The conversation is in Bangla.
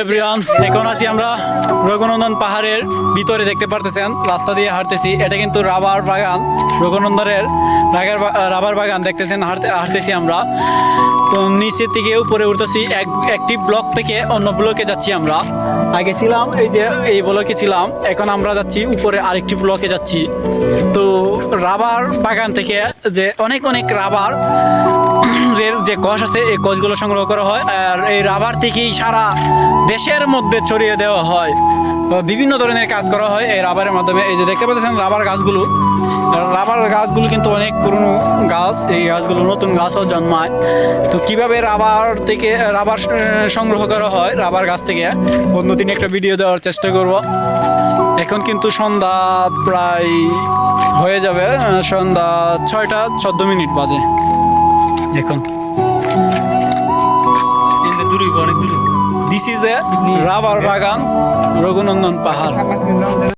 এভরিওয়ান, এখন আছি আমরা রঘুনন্দন পাহাড়ের ভিতরে। দেখতে পারতেছেন রাস্তা দিয়ে হাঁটতেছি। এটা কিন্তু রাবার বাগান, রঘুনন্দনের রাবার বাগান দেখতেছেন। হাঁটতেছি আমরা, তো নিচের থেকে উপরে উঠতেছি। একটি ব্লক থেকে অন্য ব্লকে যাচ্ছি আমরা। আগে ছিলাম এই ব্লকে ছিলাম, এখন আমরা যাচ্ছি উপরে আরেকটি ব্লকে যাচ্ছি। তো রাবার বাগান থেকে যে অনেক রাবার যে কষ আছে, এই কষগুলো সংগ্রহ করা হয়। আর এই রাবার থেকেই সারা দেশের মধ্যে ছড়িয়ে দেওয়া হয়। বিভিন্ন ধরনের কাজ করা হয় এই রাবারের মাধ্যমে। এই যে দেখতে পাচ্ছেন রাবার গাছগুলো কিন্তু অনেক পুরনো গাছ। এই গাছগুলো নতুন গাছও জন্মায়। তো কিভাবে রাবার সংগ্রহ করা হয় রাবার গাছ থেকে, অন্যদিন একটা ভিডিও দেওয়ার চেষ্টা করব। এখন কিন্তু সন্ধ্যা প্রায় হয়ে যাবে, সন্ধ্যা 6:14 বাজে এখন। দিস ইজ এ রাবার বাগান, রঘুনন্দন পাহাড়।